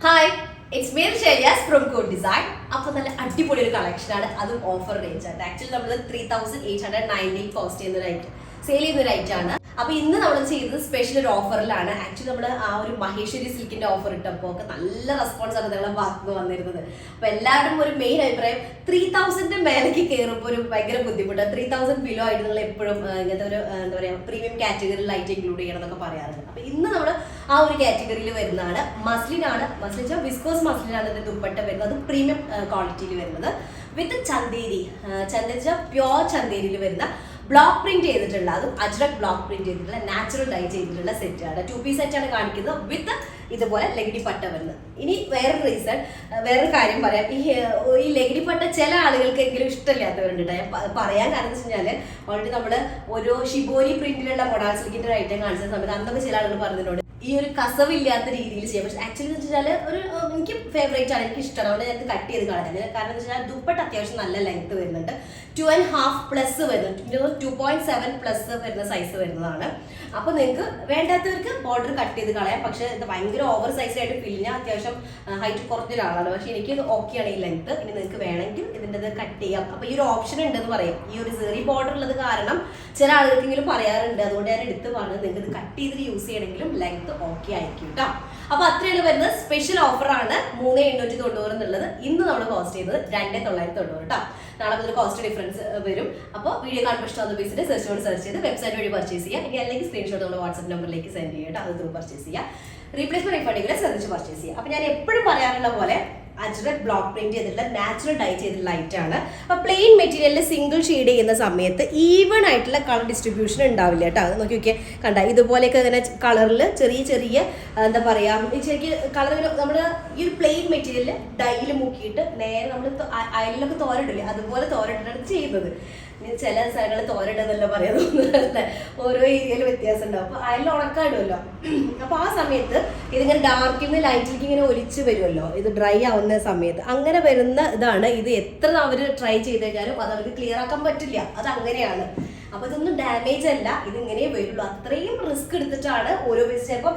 Hi, it's me Sheyyas from code design. അപ്പോൾ നല്ല അടിപൊളി ഒരു കളക്ഷനാണ്, അതും ഓഫർ റേഞ്ച് ആണ്. ആക്ച്വലി നമ്മൾ 3890 കോസ്റ്റ് ചെയ്യുന്ന ഒരു ഐറ്റം, സെയിൽ ചെയ്യുന്ന ഒരു ഐറ്റം ആണ്. അപ്പോൾ ഇന്ന് നമ്മൾ ചെയ്തത് സ്പെഷ്യൽ ഒരു ഓഫറിലാണ്. ആക്ച്വലി നമ്മൾ ആ ഒരു മഹേശ്വരി സിൽക്കിന്റെ ഓഫർ ഇട്ടപ്പോൾ ഒക്കെ നല്ല റെസ്പോൺസ് ആണ് നിങ്ങളെ ഭാഗത്ത് വന്നിരുന്നത്. അപ്പോൾ എല്ലാവരും ഒരു മെയിൻ അഭിപ്രായം 3000 മേലേക്ക് കയറുമ്പോൾ ഒരു ഭയങ്കര ബുദ്ധിമുട്ട്, 3000 ബിലോ ആയിട്ട് നിങ്ങൾ എപ്പോഴും ഇങ്ങനത്തെ ഒരു എന്താ പറയുക പ്രീമിയം കാറ്റഗറിയിലായിട്ട് ഇൻക്ലൂഡ് ചെയ്യണം എന്നൊക്കെ പറയാറുണ്ട്. അപ്പോൾ ഇന്ന് നമ്മൾ ആ ഒരു കാറ്റഗറിയിൽ വരുന്നതാണ്. മസ്ലിൻ ആണ്, മസ്ലിൻ വെച്ചാൽ വിസ്കോസ് മസ്ലിൻ ആണ് ഇതിന്റെ ദുപ്പട്ട വരുന്നത്. അത് പ്രീമിയം ക്വാളിറ്റിയിൽ വരുന്നത് വിത്ത് ചന്തേരി, ചന്തേരി പ്യോർ ചന്തേരിയിൽ വരുന്ന ബ്ലോക്ക് പ്രിന്റ് ചെയ്തിട്ടുള്ള, അതും അജ്രക് ബ്ലോക്ക് പ്രിന്റ് ചെയ്തിട്ടുള്ള നാച്ചുറൽ ഡൈ ചെയ്തിട്ടുള്ള സെറ്റാണ്. 2 പീസ് സെറ്റാണ് കാണിക്കുന്നത് വിത്ത് ഇതുപോലെ ലഗിടി പട്ട വരുന്നത്. ഇനി വേറൊരു കാര്യം പറയാം. ഈ ലഗിടി പട്ട ചില ആളുകൾക്കെങ്കിലും ഇഷ്ടമില്ലാത്തവരുണ്ട്. ഞാൻ പറയാൻ കാരണം എന്ന് വെച്ച് കഴിഞ്ഞാൽ ഓൾറെഡി നമ്മൾ ഒരു ഷിബോരി പ്രിന്റിലുള്ള മൊഡാൾ സിൽക്കിന്റെ ഒരു ഐറ്റം കാണിച്ച സമയത്ത് അന്നൊക്കെ ചില ആളുകൾ പറഞ്ഞതിനോട് ഈ ഒരു കസവില്ലാത്ത രീതിയിൽ ചെയ്യാം. പക്ഷെ ആക്ച്വലി എന്ന് വെച്ചാൽ ഒരു എനിക്ക് ഫേവറേറ്റ് ആണ്, എനിക്ക് ഇഷ്ടമാണ്. അതുകൊണ്ട് ഞങ്ങൾക്ക് കട്ട് ചെയ്ത് കളയാൻ. കാരണം എന്ന് വെച്ചാൽ ദുപ്പട്ട അത്യാവശ്യം നല്ല ലെങ്ത് വരുന്നുണ്ട്, 2.5+ വരുന്നുണ്ട്, 2.7+ വരുന്ന സൈസ് വരുന്നതാണ്. അപ്പോൾ നിങ്ങൾക്ക് വേണ്ടാത്തവർക്ക് ബോർഡർ കട്ട് ചെയ്ത് കളയാം. പക്ഷെ ഇത് ഭയങ്കര ഓവർ സൈസിലായിട്ട് പിരിഞ്ഞ അത്യാവശ്യം ഹൈറ്റ് കുറഞ്ഞൊരാളാണ്. പക്ഷെ എനിക്ക് ഇത് ഓക്കെയാണ് ഈ ലെങ്ത്. ഇനി നിങ്ങൾക്ക് വേണമെങ്കിൽ ഇതിൻ്റെ കട്ട് ചെയ്യാം. അപ്പോൾ ഈ ഒരു ഓപ്ഷൻ ഉണ്ടെന്ന് പറയും. ഈ ഒരു സെറി ബോർഡർ ഉള്ളത് കാരണം ചില ആളുകൾക്കെങ്കിലും പറയാറുണ്ട്. അതുകൊണ്ട് ഞാൻ എടുത്ത് പറഞ്ഞത് നിങ്ങൾക്ക് ഇത് കട്ട് ചെയ്തിട്ട് യൂസ് ചെയ്യണമെങ്കിലും ലെങ്ത് ഓക്കെ ആയിരിക്കും കേട്ടോ. അപ്പൊ അത്രയാണ് വരുന്നത്. സ്പെഷ്യൽ ഓഫറാണ് 3890 എന്നുള്ളത്. ഇന്ന് നമ്മൾ കോസ്റ്റ് ചെയ്തത് 2990 കേട്ടോ. നാളെ മുതൽ കോസ്റ്റ് ഡിഫറൻസ് വരും. അപ്പോൾ വീഡിയോ കാണുമ്പോൾ ഇഷ്ടമുള്ള പീസിന്റെ സെർച്ച് ചെയ്ത് വെബ്സൈറ്റ് വഴി പർച്ചേസ് ചെയ്യുക. ഇനി അല്ലെങ്കിൽ സ്ക്രീൻഷോട്ട് നമ്മൾ വാട്സ്ആപ്പ് നമ്പറിലേക്ക് സെൻഡ് ചെയ്യട്ടോ, അത് ത്രൂ പർച്ചേസ് ചെയ്യുക. റീപ്ലേസ്മെന്റ് റീഫണ്ടിങ്ങിനെ ശ്രദ്ധിച്ച് പർച്ചേസ് ചെയ്യുക. അപ്പോൾ ഞാൻ എപ്പോഴും പറയാറുള്ള പോലെ അജ്രക് ബ്ലോക്ക് പ്രിന്റ് ചെയ്തിട്ടുള്ള നാച്ചുറൽ ഡൈ ചെയ്തിട്ടുള്ള ലൈറ്റ് ആണ്. അപ്പോൾ പ്ലെയിൻ മെറ്റീരിയലിൽ സിംഗിൾ ഷെയ്ഡ് ചെയ്യുന്ന സമയത്ത് ഈവൺ ആയിട്ടുള്ള കളർ ഡിസ്ട്രിബ്യൂഷൻ ഉണ്ടാവില്ല കേട്ടോ. അത് നോക്കി നോക്കിയാൽ കണ്ട, ഇതുപോലെയൊക്കെ ഇങ്ങനെ കളറിൽ ചെറിയ എന്താ പറയുക ശരിക്കും കളർ നമ്മൾ ഈ ഒരു പ്ലെയിൻ മെറ്റീരിയലിൽ ഡൈയിൽ മുക്കിയിട്ട് നേരെ നമ്മൾ അയലിലൊക്കെ തോരയിടില്ലേ, അതുപോലെ തോരയിട്ടാണ് ചെയ്യുന്നത്. ചില സ്ഥലങ്ങളിൽ തോരയിടുന്നല്ലോ പറയാൻ തോന്നുന്നത്, ഓരോ ഏരിയയിൽ വ്യത്യാസം ഉണ്ടാവും. അപ്പോൾ അതിൽ ഉണക്കാടുമല്ലോ. അപ്പോൾ ആ സമയത്ത് ഇതിങ്ങനെ ഡാർക്കിൽ നിന്ന് ലൈറ്റിലേക്ക് ഇങ്ങനെ ഒലിച്ച് വരുമല്ലോ, ഇത് ഡ്രൈ ആവുന്ന സമയത്ത്. അങ്ങനെ വരുന്ന ഇതാണ്. ഇത് എത്ര അവർ ട്രൈ ചെയ്ത് കഴിഞ്ഞാലും അത് അവർക്ക് ക്ലിയർ ആക്കാൻ പറ്റില്ല, അത് അങ്ങനെയാണ്. അപ്പോൾ ഇതൊന്നും ഡാമേജ് അല്ല, ഇതിങ്ങനെ വരുള്ളൂ. അത്രയും റിസ്ക് എടുത്തിട്ടാണ് ഓരോ പീസ്. ചിലപ്പോൾ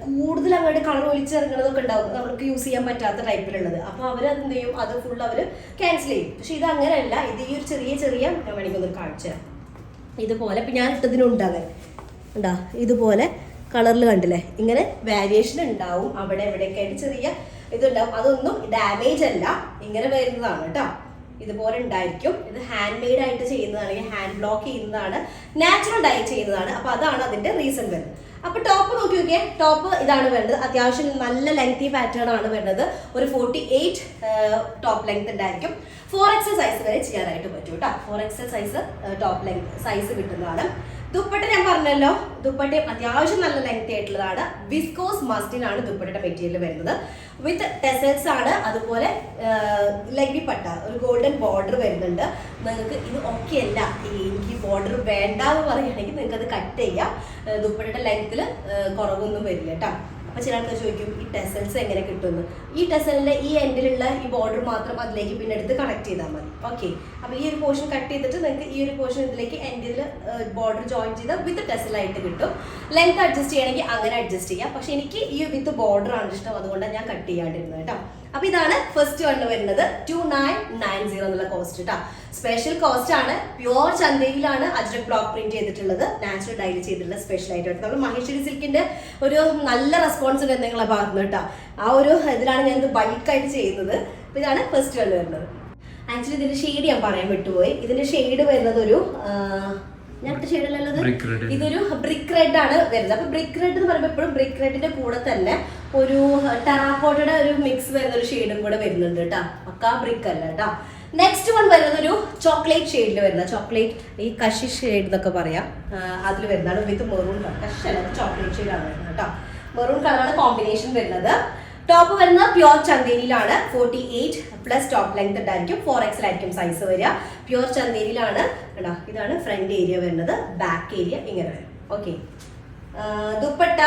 കൂടുതൽ അങ്ങോട്ട് കളർ ഒലിച്ചിറങ്ങുന്നതൊക്കെ ഉണ്ടാവും, നമുക്ക് യൂസ് ചെയ്യാൻ പറ്റാത്ത ടൈപ്പിലുള്ളത്. അപ്പോൾ അവരത് എന്ത് ചെയ്യും, അത് ഫുൾ അവർ ക്യാൻസൽ ചെയ്യും. പക്ഷെ ഇത് അങ്ങനെയല്ല. ഇത് ഈ ഒരു ചെറിയ ഞാൻ വേണമെങ്കിൽ കാണിച്ചു തരാം. ഇതുപോലെ ഇപ്പം ഞാൻ ഇട്ടതിനുണ്ടാകാൻ ഉണ്ടാ, ഇതുപോലെ കളറിൽ കണ്ടില്ലേ, ഇങ്ങനെ വേരിയേഷൻ ഉണ്ടാവും. അവിടെ എവിടെയൊക്കെ ആയിട്ട് ചെറിയ ഇതുണ്ടാവും. അതൊന്നും ഡാമേജ് അല്ല, ഇങ്ങനെ വരുന്നതാണ് കേട്ടോ. ഇതുപോലെ ഉണ്ടായിരിക്കും. ഇത് ഹാൻഡ് മെയ്ഡ് ആയിട്ട് ചെയ്യുന്നതാണ്, ഹാൻഡ് ബ്ലോക്ക് ചെയ്യുന്നതാണ്, നാച്ചുറൽ ഡൈ ചെയ്യുന്നതാണ്. അപ്പൊ അതാണ് അതിന്റെ റീസൺ വരുന്നത്. അപ്പൊ ടോപ്പ് നോക്കി നോക്കിയേ, ടോപ്പ് ഇതാണ് വരുന്നത്. അത്യാവശ്യം നല്ല ലെങ്തി പാറ്റേൺ ആണ് വരുന്നത്. ഒരു 48 ടോപ്പ് ലെങ്ത് ഉണ്ടായിരിക്കും. 4XL സൈസ് വരെ ചെയ്യാനായിട്ട് പറ്റും കേട്ടോ. 4XL size top length size കിട്ടുന്നതാണ്. ദുപ്പട്ട ഞാൻ പറഞ്ഞല്ലോ, ദുപ്പട്ട അത്യാവശ്യം നല്ല ലെങ്തി ആയിട്ടുള്ളതാണ്. വിസ്കോസ് മസ്ലിൻ ആണ് ദുപ്പട്ടയുടെ മെറ്റീരിയൽ വരുന്നത്. വിത്ത് ടെസൽസ് ആണ്. അതുപോലെ ലഗ്ഡി പട്ട, ഒരു ഗോൾഡൻ ബോർഡർ വരുന്നുണ്ട്. നിങ്ങൾക്ക് ഇത് ഓക്കെ അല്ല, എനിക്ക് ബോർഡർ വേണ്ട എന്ന് പറയുകയാണെങ്കിൽ നിങ്ങൾക്ക് അത് കട്ട് ചെയ്യാം. ദുപ്പട്ടയുടെ ലെങ്ത്തിൽ കുറവൊന്നും വരില്ല കേട്ടോ. അപ്പോൾ ചില ആൾക്കാർ ചോദിക്കും ഈ ടെസൽസ് എങ്ങനെ കിട്ടുമെന്ന്. ഈ ടെസലിൻ്റെ ഈ എൻഡിലുള്ള ഈ ബോർഡർ മാത്രം അതിലേക്ക് പിന്നെ എടുത്ത് കണക്ട് ചെയ്താൽ മതി. ഓക്കെ. അപ്പോൾ ഈ ഒരു പോർഷൻ കട്ട് ചെയ്തിട്ട് നിങ്ങൾക്ക് ഈ ഒരു പോർഷൻ ഇതിലേക്ക് എൻഡിൽ ബോർഡർ ജോയിൻ ചെയ്താൽ വിത്ത് ടെസലായിട്ട് കിട്ടും. ലെങ്ത് അഡ്ജസ്റ്റ് ചെയ്യണമെങ്കിൽ അങ്ങനെ അഡ്ജസ്റ്റ് ചെയ്യാം. പക്ഷെ എനിക്ക് ഈ വിത്ത് ബോർഡർ ആണ് ഇഷ്ടം, അതുകൊണ്ടാണ് ഞാൻ കട്ട് ചെയ്യാണ്ടിരുന്നത് കേട്ടോ. അപ്പോൾ ഇതാണ് ഫസ്റ്റ് വൺ വരുന്നത് 2990 എന്നുള്ള കോസ്റ്റ് കേട്ടോ. സ്പെഷ്യൽ കോസ്റ്റ് ആണ്. പ്യുവർ ചന്തയിലാണ് അജ്രക് ബ്ലോക്ക് പ്രിന്റ് ചെയ്തിട്ടുള്ളത്, നാച്ചുറൽ ഡൈയിൽ ചെയ്തിട്ടുള്ള സ്പെഷ്യൽ ആയിട്ട്. നമ്മൾ മഹേശ്വരി സിൽക്കിന്റെ ഒരു നല്ല റെസ്പോൺസ് ഉണ്ട് നിങ്ങളെ ഭാഗത്ത് കേട്ടോ. ആ ഒരു ഇതിലാണ് ഞാൻ ഇത് ബൾക്കായിട്ട് ചെയ്യുന്നത്. അപ്പോൾ ഇതാണ് ഫസ്റ്റ് വൺ വരുന്നത്. ആക്ച്വലി ഇതിന്റെ ഷെയ്ഡ് ഞാൻ പറയാൻ വിട്ടുപോയി. ഇതിന്റെ ഷെയ്ഡ് വരുന്നത് ഒരു ഞങ്ങളുടെ ഷെയ്ഡല്ലത്, ഇതൊരു ബ്രിക്ക് റെഡ് ആണ് വരുന്നത്. അപ്പൊ ബ്രിക്ക് റെഡ് എന്ന് പറയുമ്പോൾ എപ്പോഴും ബ്രിക്ക് റെഡിന്റെ കൂടെ തന്നെ ഒരു ടെറാക്കോട്ടയുടെ ഒരു മിക്സ് വരുന്ന ഒരു ഷെയ്ഡും കൂടെ വരുന്നുണ്ട് കേട്ടോ. പക്കാ ബ്രിക്ക് അല്ല കേട്ടോ. നെക്സ്റ്റ് വൺ വരുന്നത് ഒരു ചോക്ലേറ്റ് ഷെയ്ഡിൽ വരുന്ന, ചോക്ലേറ്റ് ഈ കഷി ഷെയ്ഡ് എന്നൊക്കെ പറയാം, അതിൽ വരുന്നതാണ്. വിത്ത് മെറൂൺ കളർ, കഷല്ല ചോക്ലേറ്റ് ഷെയ്ഡാണ് വരുന്നത് കേട്ടോ. മെറൂൺ കളറാണ് കോമ്പിനേഷൻ വരുന്നത്. ടോപ്പ് വരുന്നത് പ്യുവർ ചന്തേരിയിലാണ്. 48+ ടോപ്പ് ലെങ്ത് ഉണ്ടായിരിക്കും. 4XL ആയിരിക്കും സൈസ് വരിക. പ്യുവർ ചന്തേരിയിലാണ് കേട്ടോ. ഇതാണ് ഫ്രണ്ട് ഏരിയ വരുന്നത്, ബാക്ക് ഏരിയ ഇങ്ങനെ വരും. ഓക്കെ. ദുപ്പട്ട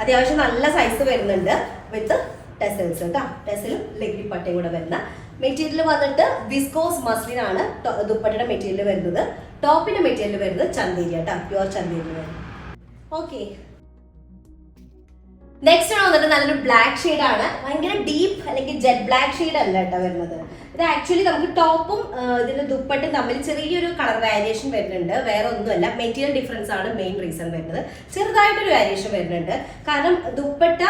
അത്യാവശ്യം നല്ല സൈസ് വരുന്നുണ്ട് വിത്ത് ടെസൽസ് കേട്ടോ. ടെസലും ലഗ്ഡി പട്ടയും കൂടെ വരുന്ന മെറ്റീരിയൽ വന്നിട്ട് വിസ്കോസ് മസ്ലിൻ ആണ് ദുപ്പട്ടയുടെ മെറ്റീരിയൽ വരുന്നത്. ടോപ്പിന്റെ മെറ്റീരിയൽ വരുന്നത് ചന്തേരി കേട്ടോ, പ്യുവർ ചന്തേരി വരുന്നത്. ഓക്കെ. നെക്സ്റ്റ് വന്നിട്ട് നല്ലൊരു ബ്ലാക്ക് ഷെയ്ഡ് ആണ്. ഭയങ്കര ഡീപ്പ് അല്ലെങ്കിൽ ജെറ്റ് ബ്ലാക്ക് ഷെയ്ഡ് അല്ല കേട്ടോ വരുന്നത്. ഇത് ആക്ച്വലി നമുക്ക് ടോപ്പും ഇതിന്റെ ദുപ്പട്ടും തമ്മിൽ ചെറിയൊരു കളർ വേരിയേഷൻ വരുന്നുണ്ട്. വേറെ ഒന്നുമല്ല, മെറ്റീരിയൽ ഡിഫറൻസ് ആണ് മെയിൻ റീസൺ വരുന്നത്. ചെറുതായിട്ടൊരു വേരിയേഷൻ വരുന്നുണ്ട്. കാരണം ദുപ്പട്ട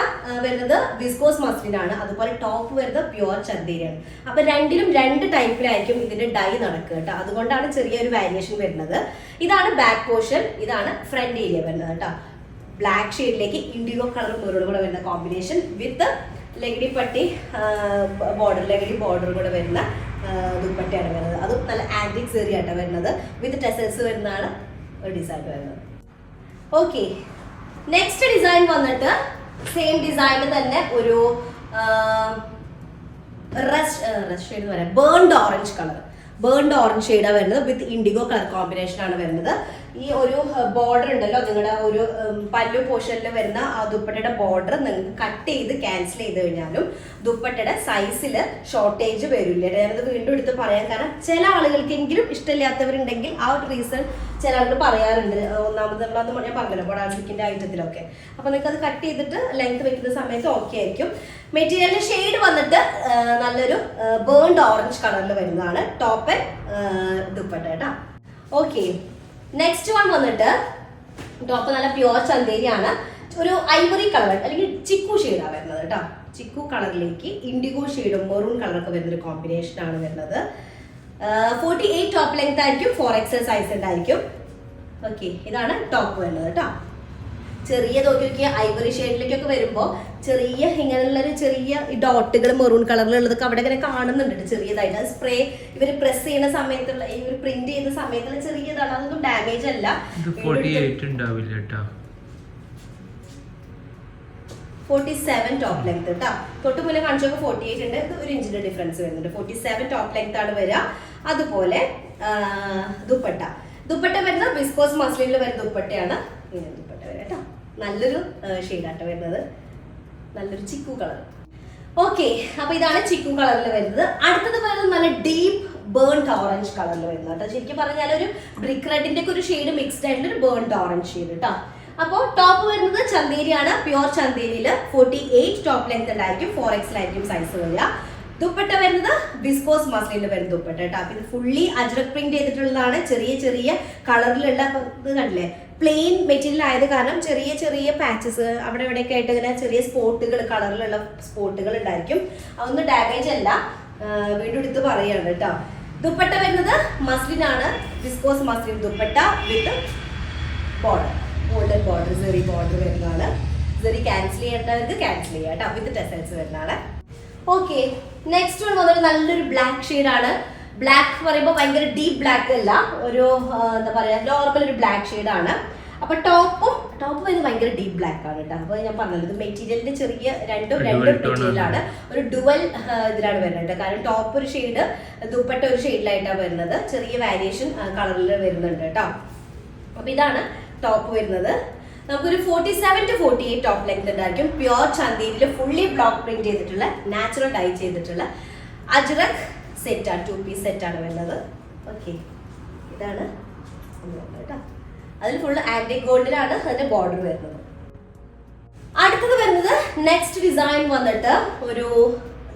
വരുന്നത് വിസ്കോസ് മസ്ലിൻ ആണ്, അതുപോലെ ടോപ്പ് വരുന്നത് പ്യുവർ ചന്ദേരിയാണ്. അപ്പൊ രണ്ടിലും രണ്ട് ടൈപ്പിലായിരിക്കും ഇതിന്റെ ഡൈ നടക്കുക കേട്ടോ. അതുകൊണ്ടാണ് ചെറിയൊരു വേരിയേഷൻ വരുന്നത്. ഇതാണ് ബാക്ക് പോർഷൻ, ഇതാണ് ഫ്രണ്ട് ഏരിയ വരുന്നത് കേട്ടോ. ബ്ലാക്ക് ഷെയ്ഡിലേക്ക് ഇൻഡിഗോ കളർ മെറൂൺ കൂടെ വരുന്ന കോമ്പിനേഷൻ വിത്ത് ലഗടി പട്ടി ലഗടി ബോർഡർ കൂടെ വരുന്ന ദുപ്പട്ടയാണ് വരുന്നത്. അതും നല്ല ആന്റിക് സെറി ആയിട്ടാണ് വരുന്നത്. വിത്ത് ടെസൽസ് വരുന്നതാണ് ഒരു ഡിസൈൻ വരുന്നത്. ഓക്കെ, നെക്സ്റ്റ് ഡിസൈൻ വന്നിട്ട് സെയിം ഡിസൈനിൽ തന്നെ ഒരു റഷ് ഷെയ്ഡ് എന്ന് പറയാം, burned orange colour. Burned orange ഷെയ്ഡാണ് വരുന്നത് വിത്ത് ഇൻഡിഗോ കളർ കോമ്പിനേഷൻ ആണ് വരുന്നത്. ഈ ഒരു ബോർഡർ ഉണ്ടല്ലോ, നിങ്ങളുടെ ഒരു പല്ലു പോർഷനിൽ വരുന്ന ആ ദുപ്പട്ടയുടെ ബോർഡർ നിങ്ങൾക്ക് കട്ട് ചെയ്ത് ക്യാൻസൽ ചെയ്ത് കഴിഞ്ഞാലും ദുപ്പട്ടയുടെ സൈസിൽ ഷോർട്ടേജ് വരില്ല. ഞാനത് വീണ്ടും എടുത്ത് പറയാൻ കാരണം ചില ആളുകൾക്കെങ്കിലും ഇഷ്ടമില്ലാത്തവരുണ്ടെങ്കിൽ ആ ഒരു റീസൺ ചില ആളുകൾ പറയാറുണ്ട്. ഒന്നാമത് ഞാൻ പറഞ്ഞല്ലോ ബൊഡാസിക്കിന്റെ ഐറ്റത്തിലൊക്കെ. അപ്പൊ നിങ്ങൾക്ക് അത് കട്ട് ചെയ്തിട്ട് ലെങ്ത് വെക്കുന്ന സമയത്ത് ഓക്കെ ആയിരിക്കും. മെറ്റീരിയലിന്റെ ഷെയ്ഡ് വന്നിട്ട് നല്ലൊരു ബേൺഡ് ഓറഞ്ച് കളറിൽ വരുന്നതാണ് ടോപ്പ് ആൻഡ് ദുപ്പട്ട കേട്ടോ. ഓക്കെ, നെക്സ്റ്റ് വൺ വന്നിട്ട് ടോപ്പ് നല്ല പ്യുവർ ചന്തേരിയാണ്. ഒരു ഐവറി കളർ അല്ലെങ്കിൽ ചിക്കു ഷെയ്ഡാണ് വരുന്നത് കേട്ടോ. ചിക്കു കളറിലേക്ക് ഇൻഡിഗോ ഷെയ്ഡും മെറൂൺ കളറൊക്കെ വരുന്നൊരു കോമ്പിനേഷൻ ആണ് വരുന്നത്. 48 ടോപ്പ് ലെങ്ത് ആയിരിക്കും, 4XL സൈസ് ഉണ്ടായിരിക്കും. ഓക്കെ, ഇതാണ് ടോപ്പ് വരുന്നത് കേട്ടോ. ചെറിയ നോക്കിയൊക്കെ ഐവറി ഷെയ്ഡിലേക്കൊക്കെ വരുമ്പോൾ ചെറിയ ഇങ്ങനെയുള്ളൊരു ചെറിയ ഡോട്ടുകൾ മെറൂൺ കളറിലുള്ളതൊക്കെ അവിടെ ഇങ്ങനെ കാണുന്നുണ്ട് ചെറിയതായിട്ട്. അത് സ്പ്രേ ഇവർ പ്രസ് ചെയ്യുന്ന സമയത്തുള്ള ഇവർ പ്രിന്റ് ചെയ്യുന്ന സമയത്തുള്ള ചെറിയതാണ്, അതൊന്നും ഡാമേജ് അല്ല. 47 ടോപ്പ് ലെങ്ത് കേട്ടോ. തൊട്ട് മുന്നേ കാണിച്ചപ്പോൾ 48 ഉണ്ട്. ഇത് 1 ഇഞ്ചിന്റെ ഡിഫറൻസ് വരുന്നുണ്ട്. 47 ടോപ്പ് ലെങ്ത് ആണ് വരിക. അതുപോലെ ദുപ്പട്ട വരുന്നത് വിസ്കോസ് മസ്ലിനിൽ വരുന്ന ദുപ്പട്ടയാണ്. ഇങ്ങനെ ദുപ്പട്ട വരിക കേട്ടോ. നല്ലൊരു ഷെയ്ഡാട്ടോ വരുന്നത്, നല്ലൊരു ചിക്കു കളർ. ഓക്കെ, അപ്പൊ ഇതാണ് ചിക്കു കളറിൽ വരുന്നത്. അടുത്തത് വരുന്നത് നല്ല ഡീപ്പ് ബേൺഡ് ഓറഞ്ച് കളറിൽ വരുന്നത് കേട്ടോ. ശരിക്കും പറഞ്ഞാൽ ഒരു ബ്രിക്ക് റെഡിന്റെ ഒക്കെ ഒരു ഷെയ്ഡ് മിക്സ്ഡ് ആയിട്ടുള്ള ഒരു ബേൺഡ് ഓറഞ്ച് ഷെയ്ഡ് കേട്ടോ. അപ്പോൾ ടോപ്പ് വരുന്നത് ചന്തേരിയാണ്, പ്യുവർ ചന്തേരിയിൽ 48 ടോപ്പ് ലെങ്ത് ഉണ്ടായിരിക്കും, 4XL ആയിരിക്കും സൈസ് വരിക. ദുപ്പട്ട വരുന്നത് വിസ്കോസ് മസ്ലിനിൽ വരുന്ന ദുപ്പട്ട കേട്ടോ. അപ്പൊ ഇത് ഫുള്ളി അജ്രക് പ്രിന്റ് ചെയ്തിട്ടുള്ളതാണ്. ചെറിയ ചെറിയ കളറിലുള്ള ഇത് കണ്ടില്ലേ, പ്ലെയിൻ മെറ്റീരിയൽ ആയത് കാരണം ചെറിയ ചെറിയ പാച്ചസ് അവിടെ ഇവിടെയൊക്കെ ആയിട്ട് ഇങ്ങനെ ചെറിയ സ്പോട്ടുകൾ, കളറിലുള്ള സ്പോട്ടുകൾ ഉണ്ടായിരിക്കും. അതൊന്നും ഡാമേജ് അല്ല, വീണ്ടും എടുത്ത് പറയാണ് കേട്ടോ. ദുപ്പട്ട വരുന്നത് മസ്ലിൻ ആണ്, viscose muslin dupatta with border, golden border, zari border വരുന്നതാണ്. സെറി ക്യാൻസൽ ചെയ്യേണ്ടവർക്ക് ക്യാൻസൽ ചെയ്യാം കേട്ടോ, വിത്ത് ടെസൽസ് വരുന്നതാണ്. ഓക്കെ, നെക്സ്റ്റ് വൺ വന്നിട്ട് നല്ലൊരു ബ്ലാക്ക് ഷെയ്ഡാണ്. ബ്ലാക്ക് പറയുമ്പോൾ ഭയങ്കര ഡീപ്പ് ബ്ലാക്ക് അല്ല, ഒരു എന്താ പറയാ നോർമൽ ഒരു ബ്ലാക്ക് ഷെയ്ഡാണ്. അപ്പൊ ടോപ്പ് വരുന്നത് ഭയങ്കര ഡീപ്പ് ബ്ലാക്ക് ആണ് കേട്ടോ. അപ്പൊ ഞാൻ പറഞ്ഞത് മെറ്റീരിയലിന്റെ ചെറിയ രണ്ടും മെറ്റീരിയലാണ്, ഒരു ഡുവൽ ഇതിലാണ് വരുന്നത്. കാരണം ടോപ്പ് ഒരു ഷെയ്ഡ്, ദുപ്പട്ട ഒരു ഷെയ്ഡിലായിട്ടാണ് വരുന്നത്. ചെറിയ വേരിയേഷൻ കളറിൽ വരുന്നുണ്ട് കേട്ടോ. അപ്പൊ ഇതാണ് ടോപ്പ് വരുന്നത്. നമുക്കൊരു 47 to 48 ടോപ്പ് ലെങ്ത് ഉണ്ടായിരിക്കും. പ്യുവർ ചന്തേരിയിൽ ഫുള്ളി ബ്ലോക്ക് പ്രിന്റ് ചെയ്തിട്ടുള്ള നാച്ചുറൽ ഡൈ ചെയ്തിട്ടുള്ള അജ്രക് സെറ്റാണ്, 2 പീസ് സെറ്റാണ് വരുന്നത്. ഓക്കെ, ഇതാണ് കേട്ടോ. അതിൽ ഫുള്ള് ആന്റിക് ഗോൾഡിലാണ് അതിന്റെ ബോർഡർ വരുന്നത്. അടുത്തത് വരുന്നത് നെക്സ്റ്റ് ഡിസൈൻ വന്നിട്ട് ഒരു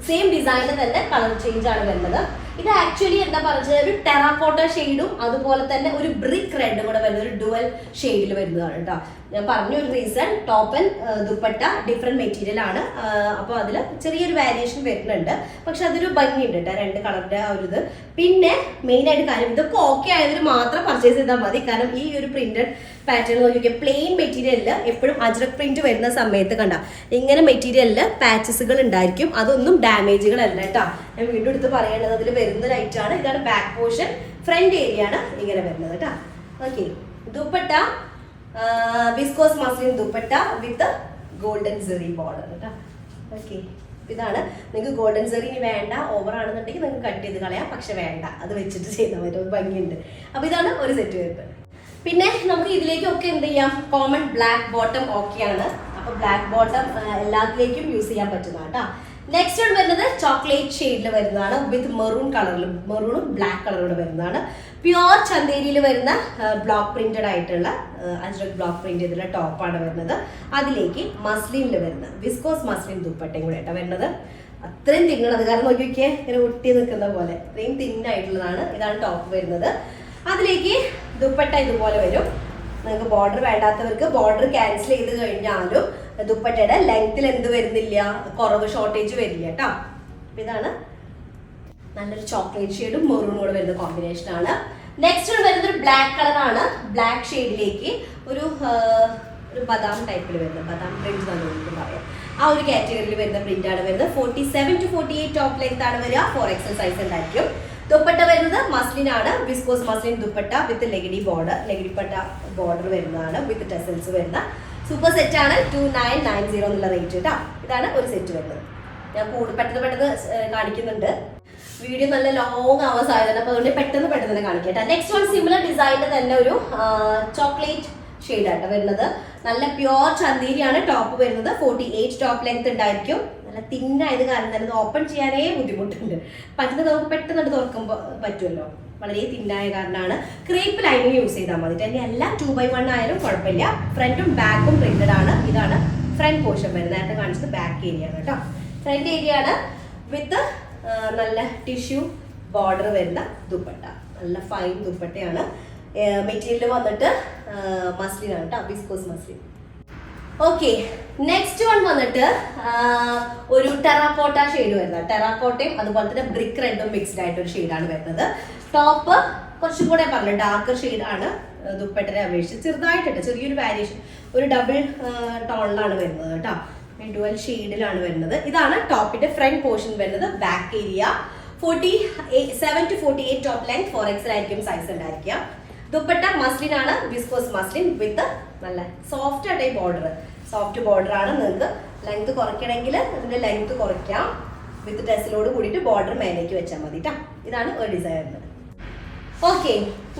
സെയിം ഡിസൈനിൽ തന്നെ കളർ ചേഞ്ച് ആണ് വരുന്നത്. ഇത് ആക്ച്വലി എന്താ പറഞ്ഞത്, ഒരു ടെറാക്കോട്ട ഷെയ്ഡും അതുപോലെ തന്നെ ഒരു ബ്രിക്ക് റെഡും കൂടെ വരുന്ന ഒരു ഡുവൽ ഷെയ്ഡിൽ വരുന്നതാണ് കേട്ടോ. ഞാൻ പറഞ്ഞ ഒരു reason, top and dupatta different material ആണ്. അപ്പോൾ അതിൽ ചെറിയൊരു വേരിയേഷൻ വരുന്നുണ്ട്, പക്ഷെ അതൊരു ഭംഗിയുണ്ട് കേട്ടോ, രണ്ട് കളറിന്റെ ആ ഒരു ഇത്. പിന്നെ മെയിൻ ആയിട്ട് കാര്യം, ഇതൊക്കെ ഓക്കെ ആയവർ മാത്രം പർച്ചേസ് ചെയ്താൽ മതി. കാരണം ഈ ഒരു പ്രിന്റഡ് പാറ്റേൺ നോക്കിയൊക്കെ പ്ലെയിൻ മെറ്റീരിയലിൽ എപ്പോഴും അജ്രക് പ്രിന്റ് വരുന്ന സമയത്ത് കണ്ട ഇങ്ങനെ മെറ്റീരിയലിൽ പാച്ചസുകൾ ഉണ്ടായിരിക്കും. അതൊന്നും ഡാമേജുകളല്ല കേട്ടോ. ഞാൻ വീണ്ടും എടുത്ത് പറയേണ്ടത് അതിൽ വരുന്ന ലൈറ്റ് ആണ്. ഇതാണ് ബാക്ക് പോർഷൻ, ഫ്രണ്ട് ഏരിയ ആണ് ഇങ്ങനെ വരുന്നത് കേട്ടോ. Okay, dupatta viscose muslin dupatta with golden zari border കേട്ടോ. ഓക്കെ, ഇതാണ്. നിങ്ങൾക്ക് ഗോൾഡൻ സെറി ഇനി വേണ്ട, ഓവർ ആണെന്നുണ്ടെങ്കിൽ നിങ്ങൾക്ക് കട്ട് ചെയ്ത് കളയാം, പക്ഷെ വേണ്ട, അത് വെച്ചിട്ട് ചെയ്താൽ പറ്റും, ഭംഗിയുണ്ട്. അപ്പൊ ഇതാണ് ഒരു സെറ്റ് വരുന്നത്. പിന്നെ നമുക്ക് ഇതിലേക്കൊക്കെ എന്ത് ചെയ്യാം, കോമൺ ബ്ലാക്ക് ബോട്ടം ഓക്കെയാണ്. അപ്പൊ ബ്ലാക്ക് ബോട്ടം എല്ലാത്തിലേക്കും യൂസ് ചെയ്യാൻ പറ്റുന്ന കേട്ടോ. നെക്സ്റ്റ് വൺ വരുന്നത് ചോക്ലേറ്റ് ഷെയ്ഡിൽ വരുന്നതാണ് വിത്ത് മെറൂണും ബ്ലാക്ക് കളറോട് വരുന്നതാണ്. പ്യുവർ ചന്തേരിയിൽ വരുന്ന ബ്ലോക്ക് പ്രിന്റഡ് ആയിട്ടുള്ള അജ്രക് ബ്ലോക്ക് പ്രിന്റ് ചെയ്തിട്ടുള്ള ടോപ്പാണ് വരുന്നത്. അതിലേക്ക് മസ്ലിനിൽ വരുന്ന വിസ്കോസ് മസ്ലിൻ ദുപ്പട്ടയും കൂടെ ആയിട്ടാണ് വരുന്നത്. അത്രയും തിന്നണത്, കാരണം നോക്കിയൊക്കെ ഇങ്ങനെ ഒട്ടി നിൽക്കുന്ന പോലെ അത്രയും തിന്നായിട്ടുള്ളതാണ്. ഇതാണ് ടോപ്പ് വരുന്നത്. അതിലേക്ക് ദുപ്പട്ട ഇതുപോലെ വരും. നിങ്ങൾക്ക് ബോർഡർ വേണ്ടാത്തവർക്ക് ബോർഡർ ക്യാൻസൽ ചെയ്ത് കഴിഞ്ഞാലും ദുപ്പട്ടയുടെ ലെങ്ത്തിൽ എന്ത് വരുന്നില്ല, കുറവ് ഷോർട്ടേജ് വരില്ല കേട്ടോ. ഇതാണ് നല്ലൊരു ചോക്ലേറ്റ് ഷെയ്ഡും മെറൂണും കൂടെ വരുന്ന കോമ്പിനേഷൻ ആണ്. നെക്സ്റ്റ് വരുന്നത് ഒരു ബ്ലാക്ക് കളറാണ്. ബ്ലാക്ക് ഷെയ്ഡിലേക്ക് ഒരു ബദാം ടൈപ്പിൽ വരുന്ന ബദാം പ്രിന്റ് നമുക്ക് പറയാം. ആ ഒരു കാറ്റഗറിയിൽ വരുന്ന പ്രിന്റ് ആണ് വരുന്നത്. 47 to 48 ടോപ്പ് ലെങ്ത് ആണ് വരിക. 4XL സൈസ് ഉണ്ടായിരിക്കും. ദുപ്പട്ട വരുന്നത് മസ്ലിൻ ആണ്. വിസ്കോസ് മസ്ലിൻ ദുപ്പട്ട വിത്ത് ലെഗിഡിപ്പട്ട ബോർഡർ വരുന്നതാണ്. വിത്ത് ടെസൽസ് വരുന്ന സൂപ്പർ സെറ്റ് ആണ്. 2990 എന്നുള്ള റേറ്റ് കേട്ടോ. ഇതാണ് ഒരു സെറ്റ് വരുന്നത്. ഞാൻ പെട്ടെന്ന് കാണിക്കുന്നുണ്ട്. വീഡിയോ നല്ല ലോങ് ആവാൻ സാധ്യത, അപ്പൊ അതുകൊണ്ട് പെട്ടെന്ന് തന്നെ കാണിക്കട്ടെ. നെക്സ്റ്റ് വൺ സിമിലർ ഡിസൈനിൽ തന്നെ ഒരു ചോക്ലേറ്റ് ഷെയ്ഡ് ആയിട്ട് വരുന്നത്. നല്ല പ്യുവർ ചന്തേരിയാണ് ടോപ്പ് വരുന്നത്. 48 ടോപ്പ് ലെങ്ത് ഉണ്ടായിരിക്കും. നല്ല തിന്നായത് കാരണം തന്നെ ഓപ്പൺ ചെയ്യാനേ ബുദ്ധിമുട്ടുണ്ട്. പറ്റുന്നത് നമുക്ക് പെട്ടെന്ന് തുറക്കുമ്പോൾ പറ്റുമല്ലോ. വളരെ തിന്നായ കാരണമാണ്. ക്രേപ്പ് ലൈനിങ് യൂസ് ചെയ്താൽ മതി. തന്നെ എല്ലാം 2x1 ആയാലും കുഴപ്പമില്ല. ഫ്രണ്ടും ബാക്കും പ്രിന്റഡ് ആണ്. ഇതാണ് ഫ്രണ്ട് പോർഷൻ വരുന്നത്. നേരത്തെ കാണിച്ചത് ബാക്ക് ഏരിയ ആണ് കേട്ടോ. ഫ്രണ്ട് ഏരിയ ആണ് വിത്ത് നല്ല ടിഷ്യൂ ബോർഡർ വരുന്ന ദുപ്പട്ട. നല്ല ഫൈൻ ദുപ്പട്ടയാണ്. മെറ്റീരിയൽ വന്നിട്ട് മസ്ലിൻ ആണ് കേട്ടോ, viscose muslin. Okay, next one വന്നിട്ട് ഒരു ടെറാക്കോട്ട ഷെയ്ഡ് വരുന്നത്. ടെറാക്കോട്ടയും അതുപോലെ തന്നെ ബ്രിക്ക് റെഡും മിക്സ്ഡ് ആയിട്ടൊരു ഷെയ്ഡാണ് വരുന്നത്. ടോപ്പ് കുറച്ചും കൂടെ പറഞ്ഞു ഡാർക്കർ ഷെയ്ഡാണ്. ദുപ്പട്ടനെ അപേക്ഷിച്ച് ചെറുതായിട്ടുണ്ട്, ചെറിയൊരു വേരിയേഷൻ. ഒരു ഡബിൾ ടോണിലാണ് വരുന്നത് കേട്ടോ. ഡുവൽ ഷെയ്ഡിലാണ് വരുന്നത്. ഇതാണ് ടോപ്പിന്റെ ഫ്രണ്ട് പോർഷൻ വരുന്നത്. Back area 47 to 48 top length. 4XL ആയിരിക്കും സൈസ് ഉണ്ടായിരിക്കുക. ദുപ്പട്ട മസ്ലിൻ ആണ്. വിസ്കോസ് മസ്ലിൻ വിത്ത് നല്ല സോഫ്റ്റ് ആയിട്ട് ബോർഡർ. സോഫ്റ്റ് ബോർഡർ ആണ്. നിങ്ങൾക്ക് ലെങ്ത് കുറയ്ക്കണമെങ്കിൽ അതിന്റെ ലെങ്ത് കുറയ്ക്കാം. വിത്ത് ടെസിലോട് കൂടിയിട്ട് ബോർഡർ മേലേക്ക് വെച്ചാൽ മതി കേട്ടോ. ഇതാണ് ഒരു ഡിസൈൻ. ഓക്കെ,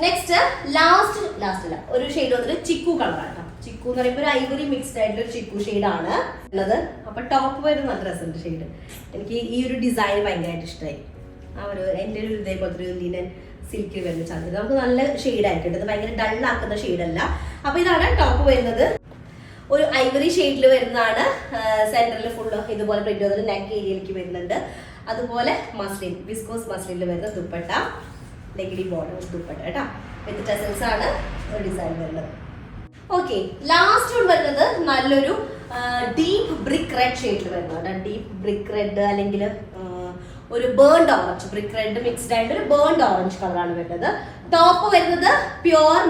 നെക്സ്റ്റ് ലാസ്റ്റ് ഒരു ഷെയ്ഡ് വന്നിട്ട് ചിക്കു കളറാണ്. ചിക്കു എന്ന് പറയുമ്പോൾ ഒരു ഐവറി മിക്സ്ഡ് ആയിട്ടുള്ള ഒരു ചിക്കു ഷെയ്ഡാണ് ഉള്ളത്. അപ്പൊ ടോപ്പ് വരുന്ന നല്ല രസമുണ്ട് ഷെയ്ഡ്. എനിക്ക് ഈ ഒരു ഡിസൈൻ ഭയങ്കരമായിട്ട് ഇഷ്ടമായി. ആ ഒരു എൻ്റെ ഒരു ഇതേപോലത്തെ ഒരു ലിനൻ സിൽക്കിൽ വരുന്ന ചന്ദ്രൻ നമുക്ക് നല്ല ഷെയ്ഡ് ആയിട്ടുണ്ട്. ഇത് ഭയങ്കര ഡള്ളാക്കുന്ന ഷെയ്ഡല്ല. അപ്പൊ ഇതാണ് ടോപ്പ് വരുന്നത്. ഒരു ഐവറി ഷെയ്ഡിൽ വരുന്നതാണ്. സെന്ററിൽ ഫുള്ള് ഇതുപോലെ പ്രിന്റ് ചെയ്തിട്ട് നെക്ക് ഏരിയയിലേക്ക് വരുന്നുണ്ട്. അതുപോലെ മസ്ലിൻ വിസ്കോസ് മസ്ലിനിൽ വരുന്ന ദുപ്പട്ട, ലെഗിഡി ബോർഡർ ദുപ്പട്ട കേട്ടോ. വിത്ത് ടെസൽസ് ആണ് ഒരു ഡിസൈൻ വരുന്നത്. ഓക്കെ, ലാസ്റ്റ് വൺ വരുന്നത് നല്ലൊരു ഡീപ്പ് ബ്രിക്ക് റെഡ് ഷെയ്ഡിൽ വരുന്നതാണ്. ഡീപ്പ് ബ്രിക്ക് റെഡ് അല്ലെങ്കിൽ ഒരു burned orange, brick red mixed ആയിട്ട് ഒരു ബേൺഡ് ഓറഞ്ച് കളറാണ് വരുന്നത്. ടോപ്പ് വരുന്നത് പ്യുവർ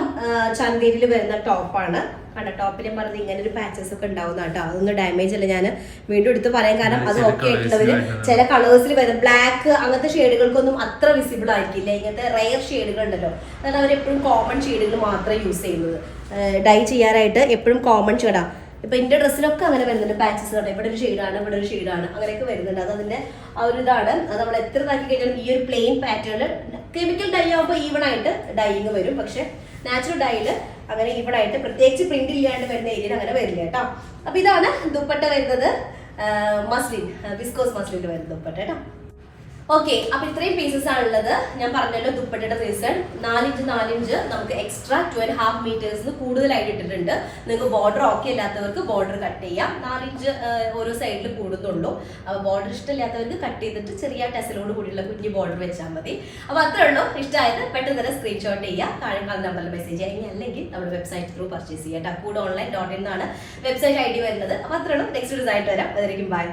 ചന്തേരിയിൽ വരുന്ന ടോപ്പാണ്. കണ്ട ടോപ്പിൽ പറഞ്ഞത് ഇങ്ങനെ ഒരു പാച്ചസ് ഒക്കെ ഉണ്ടാവുന്ന കേട്ടോ. അതൊന്നും ഡാമേജ് അല്ല, ഞാൻ വീണ്ടും എടുത്ത് പറയാൻ കാരണം അത് ഓക്കെ ആയിട്ടുള്ളവര് ചില കളേഴ്സിൽ വരുന്ന ബ്ലാക്ക് അങ്ങനത്തെ ഷെയ്ഡുകൾക്കൊന്നും അത്ര വിസിബിൾ ആയിരിക്കില്ല. ഇങ്ങനത്തെ റെയർ ഷെയ്ഡുകൾ ഉണ്ടല്ലോ, അതാണ് അവർ എപ്പോഴും കോമൺ ഷെയ്ഡുകൾ മാത്രമേ യൂസ് ചെയ്യുന്നത്. ഡൈ ചെയ്യാനായിട്ട് എപ്പോഴും കോമൺ ഷെയ്ഡാ. ഇപ്പൊ എന്റെ ഡ്രസ്സിലൊക്കെ അങ്ങനെ വരുന്നുണ്ട് പാച്ചസ് കണ്ടോ. ഇവിടെ ഒരു ഷെയ്ഡാണ്, ഇവിടെ ഒരു ഷെയ്ഡാണ്, അങ്ങനെയൊക്കെ വരുന്നുണ്ട്. അത് അതിന്റെ ആ ഒരു ഇതാണ്. അത് നമ്മൾ എത്ര ഇതാക്കി കഴിഞ്ഞാലും ഈ ഒരു പ്ലെയിൻ പാറ്റേണിൽ കെമിക്കൽ ഡൈ ആകുമ്പോൾ ഈവൺ ആയിട്ട് ഡൈയിങ് വരും. പക്ഷെ നാച്ചുറൽ ഡൈയിൽ അങ്ങനെ ഈവൺ ആയിട്ട് പ്രത്യേകിച്ച് പ്രിന്റ് ഇല്ലാണ്ട് വരുന്ന ഏരിയയിൽ അങ്ങനെ വരില്ല കേട്ടോ. അപ്പൊ ഇതാണ് ദുപ്പട്ട വരുന്നത്. മസ്ലിൻ വിസ്കോസ് മസ്ലിൻ വരുന്ന ദുപ്പട്ട കേട്ടോ. ഓക്കെ, അപ്പൊ ഇത്രയും പീസസ് ആണുള്ളത്. ഞാൻ പറഞ്ഞല്ലോ ദുപ്പട്ടയുടെ റീസൺ 4 ഇഞ്ച് നമുക്ക് എക്സ്ട്രാ 2.5 മീറ്റേഴ്സിന് കൂടുതലായിട്ട് ഇട്ടിട്ടുണ്ട്. നിങ്ങൾക്ക് ബോർഡർ ഓക്കെ അല്ലാത്തവർക്ക് ബോർഡർ കട്ട് ചെയ്യാം. 4 ഇഞ്ച് ഓരോ സൈഡിൽ കൂടുന്നുള്ളൂ. അപ്പൊ ബോർഡർ ഇഷ്ടമില്ലാത്തവർക്ക് കട്ട് ചെയ്തിട്ട് ചെറിയ ടെസലോട് കൂടിയുള്ള കുഞ്ഞു ബോർഡർ വെച്ചാൽ മതി. അപ്പൊ അത്രേ ഉള്ളൂ. ഇഷ്ടമായത് പെട്ടെന്ന് തന്നെ സ്ക്രീൻഷോട്ട് ചെയ്യുക, താഴെ നമ്പറിൽ മെസ്സേജ് ചെയ്യുക, അല്ലെങ്കിൽ നമ്മുടെ വെബ്സൈറ്റ് ത്രൂ പർച്ചേസ് ചെയ്യാം. കൂടെ online.in എന്നാണ് വെബ്സൈറ്റ് ID വരുന്നത്. അപ്പൊ അത്രേ ഉള്ളൂ. നെക്സ്റ്റ് ഡിസൈൻ വരാം. അതിലേക്കും ബൈ.